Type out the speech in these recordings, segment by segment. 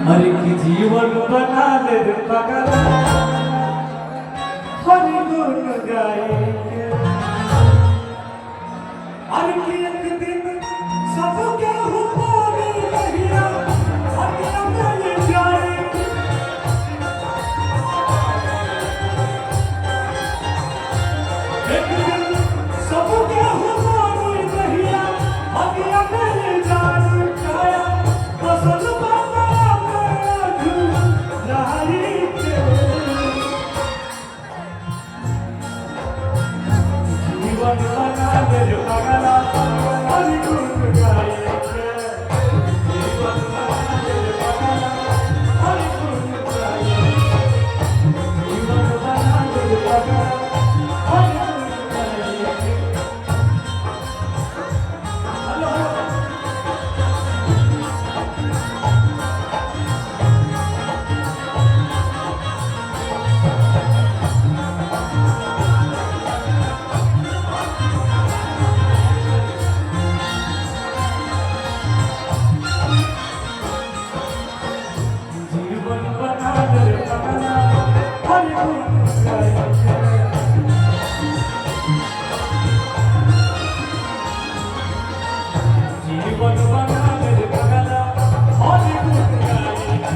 हर की जीवन बना ले पगल हर गुण गाएंगे हर की एक दिन सबके ऊपर रहिया हर अमल जाएंगे एक दिन सबके ऊपर रहिया हर अमल जाएंगे फसल जीवन बना ले पगला हर गुण गाएंगे जीवन बना ले पगला हर गुण गाएंगे जीवन बना ले पगला हर गुण गाएंगे जीवन बना ले पगला हर गुण गाएंगे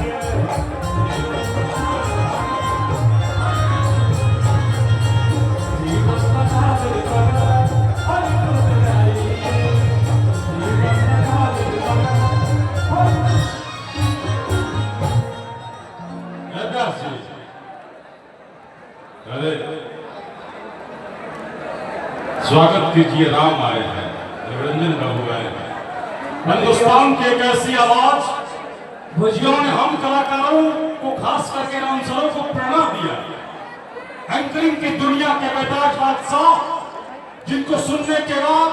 जीवन बना ले पगला हर गुण गाएंगे जीवन बना ले पगला अरे स्वागत कीजिए, राम आए हैं, रंजन बाबू आए हैं। हिंदुस्तान की एक ऐसी आवाज जिन्होंने हम कलाकारों को, खास करके रामसरों को प्रेरणा दिया। एंकरिंग की दुनिया के बेताज बादशाह, जिनको सुनने के बाद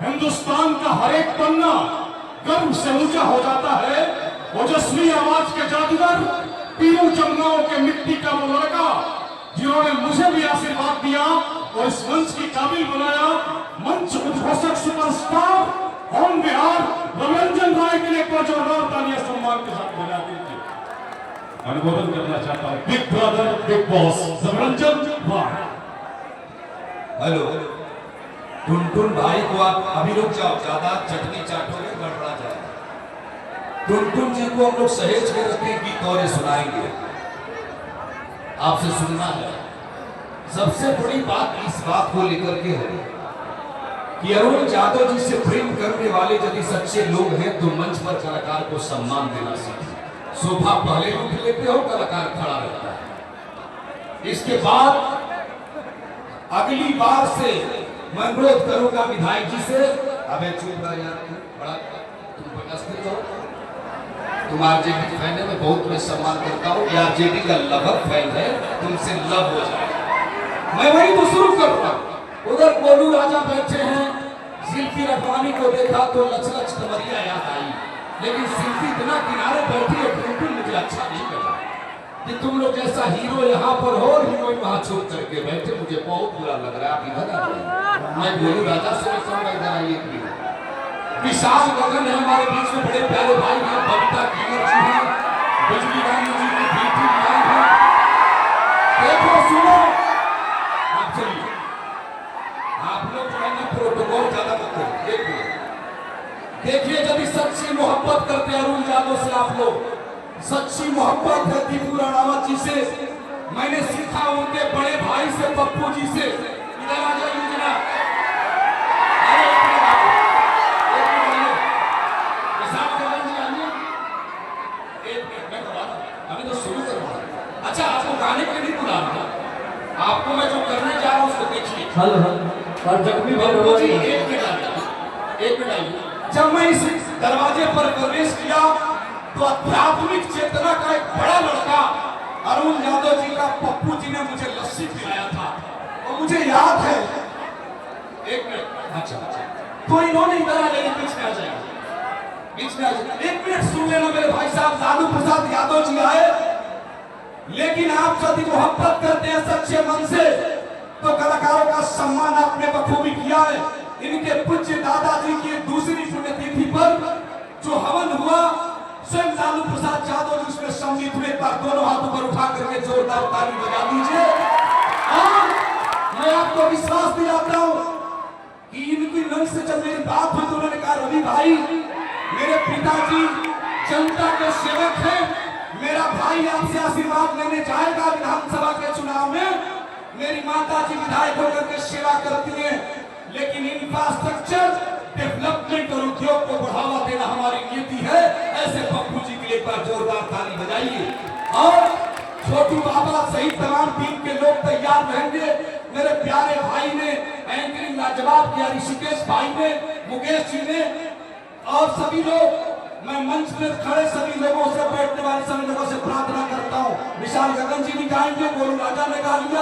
हिंदुस्तान का हर एक पन्ना गर्व से ऊंचा हो जाता है। ओजस्वी आवाज के जादूगर, पीरू चमगाओं के मिट्टी का वो लड़का जिन्होंने मुझे भी आशीर्वाद दिया और इस मंच की काबिल बनाया। मंच उद्घोषक सुपरस्टार ऑन बिहार रविरंजन राय के लिए एक बार जोरदार तालियां सम्मान के साथ बजा दीजिए। अनुमोदन करना चाहता हूं big brother Big Boss Raviranjan Rai. Hello Tuntun भाई को आप अभी रुक जाओ, ज्यादा चटनी चाटोगे गड़बड़ा जाए। टुनटुन जी को हम लोग सहेज के रखते गीत और सुनाएंगे, आपसे सुनना है। सबसे बड़ी बात इस बात को लेकर के है कि अरुण यादव जी से प्रेम करने वाले यदि सच्चे लोग हैं तो मंच पर कलाकार को सम्मान देना सीखें। सोफा पहले उठ लेते हो, कलाकार खड़ा रहता है। इसके बाद अगली बार से मैं अनुरोध करूंगा विधायक जी से, अबे चुप रह यार, बड़ा तुम उपस्थित हो, तुम आरजेडी फैन है, मैं बहुत में सम्मान करता हूँ। आरजेडी का लवर फैन है, तुमसे लव हो जाए। मैं वही तो शुरू करूंगा। उधर गोलू राजा बैठे हैं, शिल्पी रखवानी को देखा तो लच लच कमरिया याद आई, लेकिन शिल्पी इतना किनारे बैठी है, बिल्कुल मुझे अच्छा नहीं लगा कि तुम लोग जैसा हीरो यहाँ पर हो, हीरोइन वहां छोड़ करके बैठे, मुझे बहुत बुरा लग रहा है। आप इधर आइए, मैं गोलू राजा से इधर आइए। विशाल गगन है हमारे बीच में, बड़े प्यारे भाई हैं, बबीता कीमत जी हैं, बिजली रानी जी की बेटी आई है। देखो सुनो, आप चलिए, आप लोग प्रोटोकॉल ज्यादा मत करिए। देखिए यदि सच्ची मोहब्बत करते अरुण यादव से आप लोग, सच्ची मोहब्बत है दीपू राणावत जी से, मैंने सीखा उनके बड़े भाई से, पप्पू जी से। इधर आ जाइए जरा, अभी तो शुरू कर रहा हूं। अच्छा, आपको गाने के लिए नहीं बुला रहा, आपको मैं जो करने जा रहा हूं उसको देखिए। हेलो और जख्मी जी एक मिनट, जब मैं इस दरवाजे पर प्रवेश किया तो आध्यात्मिक चेतना का एक बड़ा लड़का अरुण यादव जी का पप्पू जी ने मुझे लस्सी पिलाया था, और मुझे याद है। एक मिनट, अच्छा तो इन्होंने इधर आ जाएंगे, बीच में आ जाएंगे, बीच में आ जाएंगे। एक मिनट सुन लेना मेरे भाई साहब, लालू प्रसाद यादव जी आए, लेकिन आप यदि मोहब्बत करते हैं सच्चे मन से तो कलाकारों का सम्मान आपने बखूबी किया है। इनके पूज्य दादाजी की दूसरी जो हवन हुआ स्वयं लालू प्रसाद यादव जी उसमें सम्मिलित हुए। एक बार दोनों हाथों पर उठा करके जोरदार ताली बजा दीजिए। और मैं आपको विश्वास दिलाता हूं कि इनकी मन से जब मेरी बात हुई तो उन्होंने कहा रवि भाई मेरे पिताजी जनता के सेवक हैं, मेरा भाई आपसे आशीर्वाद लेने जाएगा विधानसभा के चुनाव में। मेरी माता जी विधायक होकर के सेवा करती हैं, लेकिन इंफ्रास्ट्रक्चर डेवलपमेंट और उद्योग को बढ़ावा देना हमारी नीति है। ऐसे पप्पू जी के लिए एक बार जोरदार ताली बजाइए। और छोटू बाबा सहित तमाम टीम के लोग तैयार रहेंगे। मेरे प्यारे भाई ने एंकरिंग लाजवाब किया, ऋषिकेश भाई ने, मुकेश जी ने और सभी लोग। मैं मंच में खड़े सभी लोगों से, बैठने वाले सभी लोगों से प्रार्थना करता हूं। विशाल गगन जी भी गाएंगे, गोलू राजा ने गा लिया।